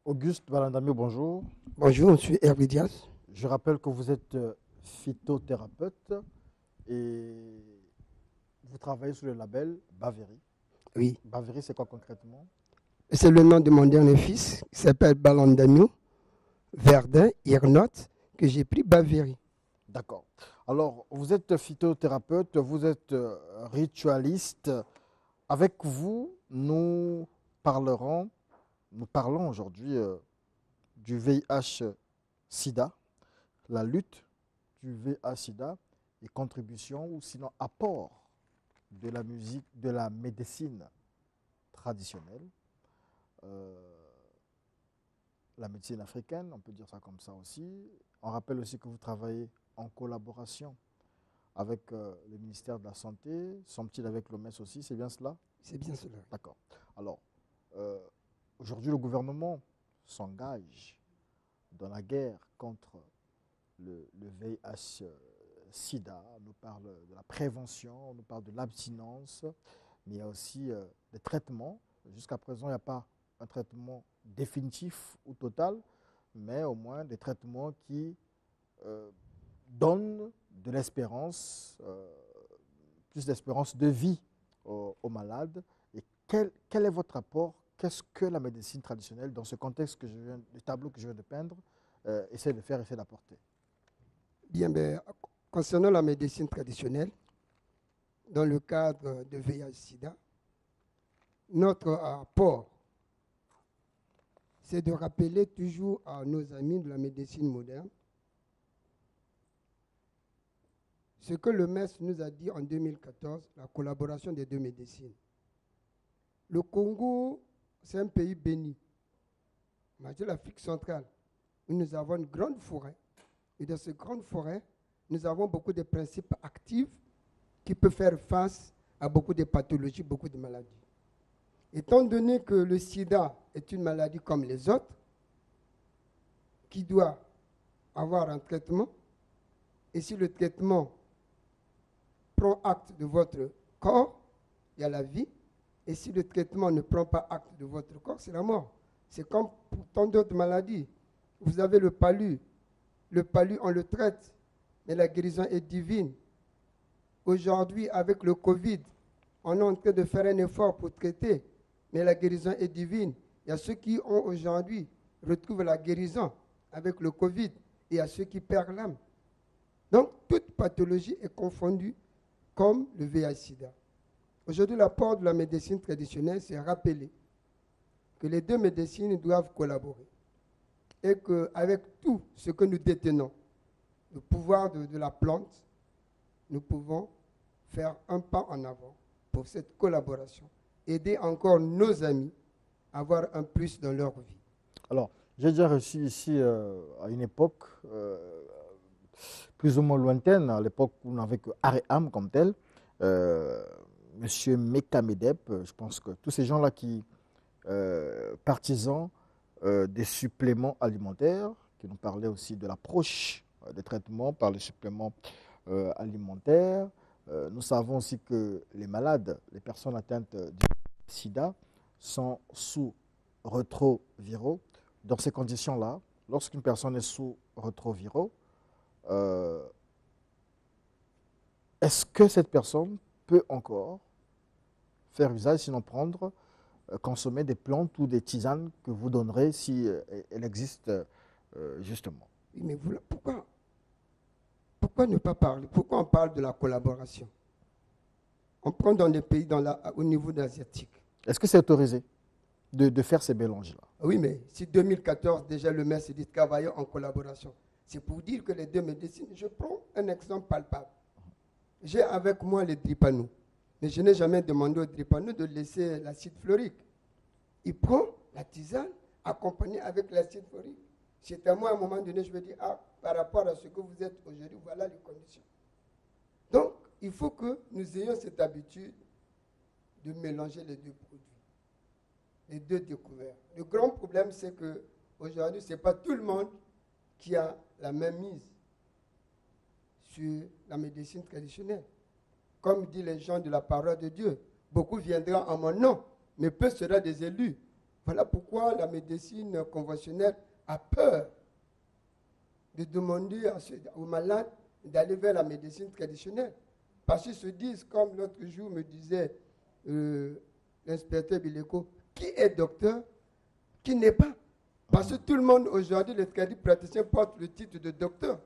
Auguste Balandamio, bonjour. Bonjour, monsieur Hervé Diaz. Je rappelle que vous êtes phytothérapeute et vous travaillez sous le label Bavéry. Oui, Bavéry, c'est quoi concrètement? c'est le nom de mon dernier fils qui s'appelle Balandamio Verdun Irnote que j'ai pris Bavéry. D'accord. Alors, vous êtes phytothérapeute, vous êtes ritualiste. Avec vous, nous parlons aujourd'hui du VIH-Sida, la lutte du VIH-Sida et contribution ou sinon apport de la musique, de la médecine traditionnelle, euh, la médecine africaine, on peut dire ça comme ça aussi. On rappelle aussi que vous travaillez en collaboration avec le ministère de la Santé, semble-t-il avec l'OMS aussi, c'est bien cela? C'est bien cela. D'accord. Alors, euh, aujourd'hui, le gouvernement s'engage dans la guerre contre le VIH-Sida, on nous parle de la prévention, on nous parle de l'abstinence, mais il y a aussi des traitements. Jusqu'à présent, il n'y a pas un traitement définitif ou total, mais au moins des traitements qui euh, donnent de l'espérance, plus d'espérance de vie aux malades. Et quel est votre rapport? Qu'est-ce que la médecine traditionnelle, dans ce contexte le tableau que je viens de peindre, essaie de faire, essaie d'apporter? Bien, concernant la médecine traditionnelle, dans le cadre de VIH-Sida, notre apport, c'est de rappeler toujours à nos amis de la médecine moderne ce que le MES nous a dit en 2014, la collaboration des deux médecines. Le Congo, c'est un pays béni. Imaginez l'Afrique centrale, où nous avons une grande forêt. Et dans cette grande forêt, nous avons beaucoup de principes actifs qui peuvent faire face à beaucoup de pathologies, beaucoup de maladies. Étant donné que le sida est une maladie comme les autres, qui doit avoir un traitement, et si le traitement prend acte de votre corps, il y a la vie, et si le traitement ne prend pas acte de votre corps, c'est la mort. C'est comme pour tant d'autres maladies. Vous avez le palu. Le palu, on le traite, mais la guérison est divine. Aujourd'hui, avec le Covid, on est en train de faire un effort pour traiter, mais la guérison est divine. Il y a ceux qui ont aujourd'hui retrouvent la guérison avec le Covid, et il y a ceux qui perdent l'âme. Donc, toute pathologie est confondue comme le VIH-Sida. Aujourd'hui, l'apport de la médecine traditionnelle, c'est rappeler que les deux médecines doivent collaborer et qu'avec tout ce que nous détenons, le pouvoir de la plante, nous pouvons faire un pas en avant pour cette collaboration, aider encore nos amis à avoir un plus dans leur vie. Alors, j'ai déjà reçu ici à une époque plus ou moins lointaine, à l'époque où on n'avait que Aréam comme tel, Monsieur Mekamedep, je pense que tous ces gens-là qui, partisans des suppléments alimentaires, qui nous parlaient aussi de l'approche des traitements par les suppléments alimentaires. Nous savons aussi que les malades, les personnes atteintes du sida, sont sous rétroviraux. Dans ces conditions-là, lorsqu'une personne est sous rétroviraux, euh, est-ce que cette personne peut encore faire usage, sinon prendre, consommer des plantes ou des tisanes que vous donnerez si elles existent justement? Oui, mais pourquoi ne pas parler? Pourquoi on parle de la collaboration? On prend dans des pays au niveau asiatique. Est-ce que c'est autorisé de faire ces mélanges-là? Oui, mais si 2014, déjà le maire s'est dit travailler en collaboration, c'est pour dire que les deux médecines, je prends un exemple palpable. J'ai avec moi les dripano, mais je n'ai jamais demandé au dripano de laisser l'acide fluorique. Il prend la tisane accompagnée avec l'acide fluorique. C'est à moi, à un moment donné, je me dis, ah, par rapport à ce que vous êtes aujourd'hui, voilà les conditions. Donc, il faut que nous ayons cette habitude de mélanger les deux produits, les deux découvertes. Le grand problème, c'est qu'aujourd'hui, ce n'est pas tout le monde qui a la même mise sur la médecine traditionnelle. Comme disent les gens de la parole de Dieu, beaucoup viendront en mon nom, mais peu seront des élus. Voilà pourquoi la médecine conventionnelle a peur de demander aux malades d'aller vers la médecine traditionnelle. Parce qu'ils se disent, comme l'autre jour me disait l'inspecteur Bileko, qui est docteur, qui n'est pas. Parce que tout le monde aujourd'hui, les praticiens portent le titre de docteur.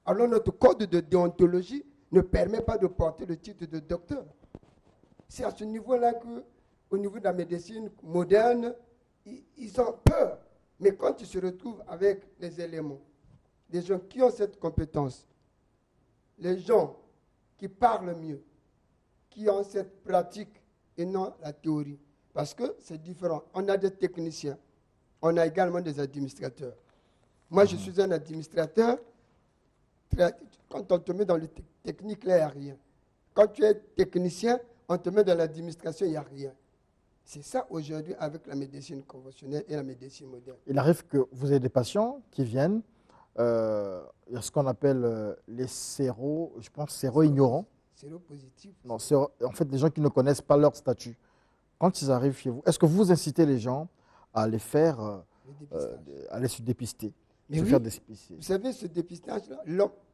Alors notre code de déontologie ne permet pas de porter le titre de docteur. C'est à ce niveau-là qu'au niveau de la médecine moderne, ils ont peur. Mais quand ils se retrouvent avec les éléments, les gens qui ont cette compétence, les gens qui parlent mieux, qui ont cette pratique et non la théorie. Parce que c'est différent. On a des techniciens, on a également des administrateurs. Moi, je suis un administrateur. Quand on te met dans le technique, là, il n'y a rien. Quand tu es technicien, on te met dans l'administration, il n'y a rien. C'est ça aujourd'hui avec la médecine conventionnelle et la médecine moderne. Il arrive que vous ayez des patients qui viennent, il y a ce qu'on appelle les séro-ignorants. Séropositif. Non, en fait, les gens qui ne connaissent pas leur statut. Quand ils arrivent chez vous, est-ce que vous incitez les gens à les faire, à aller se dépister, Mais se oui, faire dépister? vous savez, ce dépistage-là,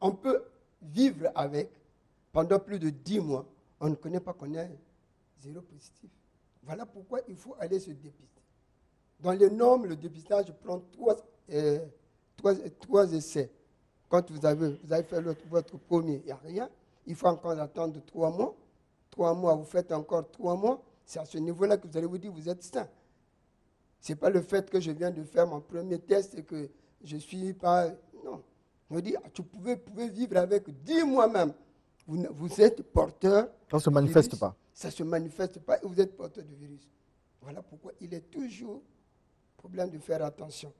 on peut vivre avec pendant plus de 10 mois. On ne connaît pas qu'on est séropositif. Voilà pourquoi il faut aller se dépister. Dans les normes, le dépistage prend 3 essais. Quand vous avez fait votre premier, il n'y a rien. Il faut encore attendre 3 mois. 3 mois, vous faites encore 3 mois. C'est à ce niveau-là que vous allez vous dire que vous êtes sain. Ce n'est pas le fait que je viens de faire mon premier test et que je ne suis pas... Non. Je me dis, tu pouvez vivre avec 10 mois même. Vous êtes porteur. Ça ne se manifeste virus. pas. Ça ne se manifeste pas et vous êtes porteur du virus. Voilà pourquoi il est toujours problème de faire attention.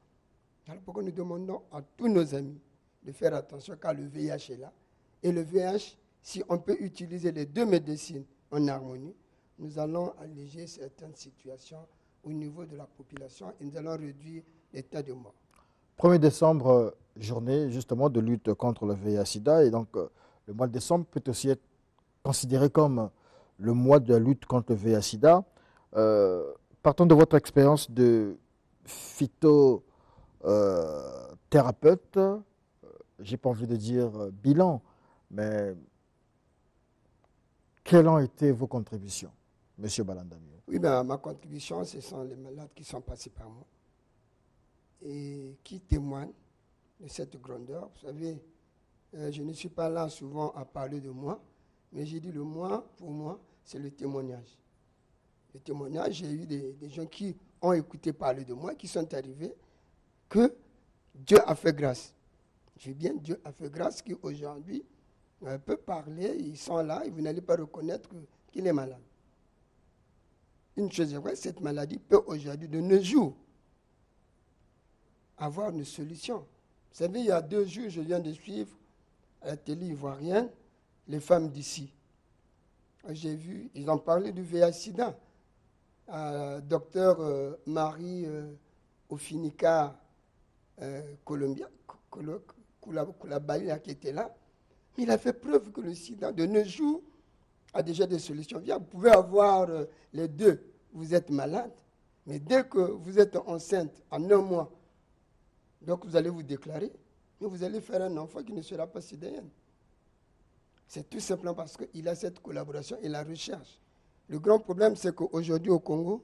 Voilà pourquoi nous demandons à tous nos amis de faire attention car le VIH est là. Et le VIH, si on peut utiliser les deux médecines en harmonie, nous allons alléger certaines situations au niveau de la population et nous allons réduire les tas de morts. 1er décembre, journée justement de lutte contre le VIH-Sida. Et donc, le mois de décembre peut aussi être considéré comme le mois de la lutte contre le VIH-Sida. Partons de votre expérience de phytothérapeute, j'ai pas envie de dire bilan, mais quelles ont été vos contributions, Monsieur Balandamio? Oui, ben, ma contribution, ce sont les malades qui sont passés par moi et qui témoignent de cette grandeur. Vous savez, je ne suis pas là souvent à parler de moi, mais j'ai dit le moi, pour moi, c'est le témoignage. Le témoignage, j'ai eu des gens qui ont écouté parler de moi, qui sont arrivés, que Dieu a fait grâce. Je dis bien, Dieu a fait grâce qu'aujourd'hui, on peut parler, ils sont là, et vous n'allez pas reconnaître qu'il est malade. Une chose est vraie, cette maladie peut aujourd'hui, de nos jours, avoir une solution. Vous savez, il y a 2 jours, je viens de suivre à la télé ivoirienne les femmes d'ici. J'ai vu, ils ont parlé du VIH-Sida. Docteur Marie Ofinika Koulibaly qui était là, il a fait preuve que le sida de nos jours a déjà des solutions. Bien, vous pouvez avoir les deux, vous êtes malade, mais dès que vous êtes enceinte en 1 mois, donc vous allez vous déclarer, mais vous allez faire un enfant qui ne sera pas sidéen. C'est tout simplement parce qu'il a cette collaboration et la recherche. Le grand problème, c'est qu'aujourd'hui au Congo,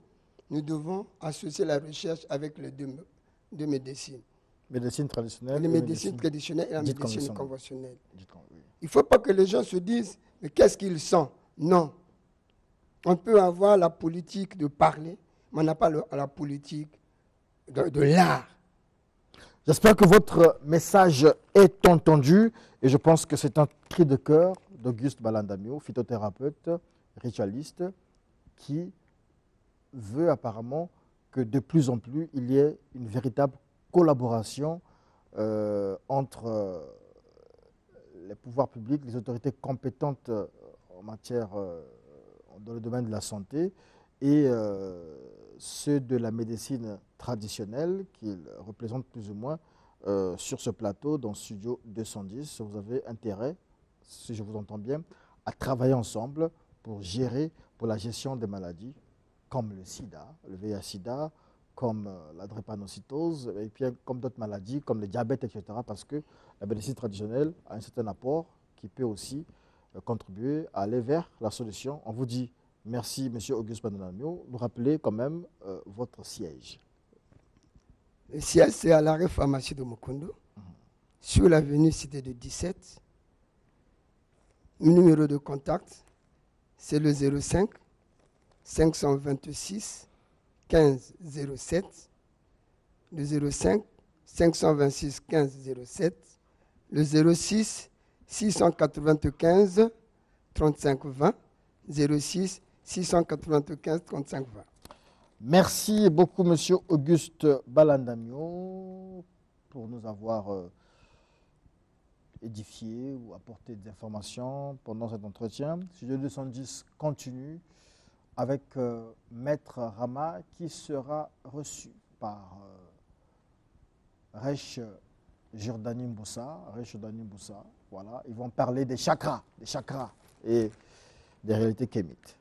nous devons associer la recherche avec les deux médecines. Médecine traditionnelle. La médecine traditionnelle et la médecine conventionnelle. Oui. Il ne faut pas que les gens se disent, mais qu'est-ce qu'ils sont? Non. On peut avoir la politique de parler, mais on n'a pas la politique de l'art. J'espère que votre message est entendu et je pense que c'est un cri de cœur d'Auguste Balandamio, phytothérapeute, ritualiste, qui veut apparemment que de plus en plus il y ait une véritable collaboration entre les pouvoirs publics, les autorités compétentes en matière, dans le domaine de la santé et ceux de la médecine traditionnelle qu'ils représentent plus ou moins sur ce plateau dans Studio 210. Vous avez intérêt, si je vous entends bien, à travailler ensemble pour la gestion des maladies comme le sida, le VIH-Sida, comme la drépanocytose, et puis comme d'autres maladies, comme le diabète, etc. Parce que la médecine traditionnelle a un certain apport qui peut aussi contribuer à aller vers la solution. On vous dit merci, M. Auguste Bandanamio. Nous rappelez quand même votre siège. Le siège, c'est à l'arrêt pharmacie de Mokondo, sur l'avenue Cité de 17. Le numéro de contact, c'est le 05 526 15 07. Le 05 526 15 07. Le 06 695 35 20. 06 695 35 20. Merci beaucoup, Monsieur Auguste Balandamio, pour nous avoir édifié ou apporté des informations pendant cet entretien. Studio 210 continue avec Maître Rama qui sera reçu par Reich Jourdani Mboussa. Voilà, ils vont parler des chakras et des réalités kémites.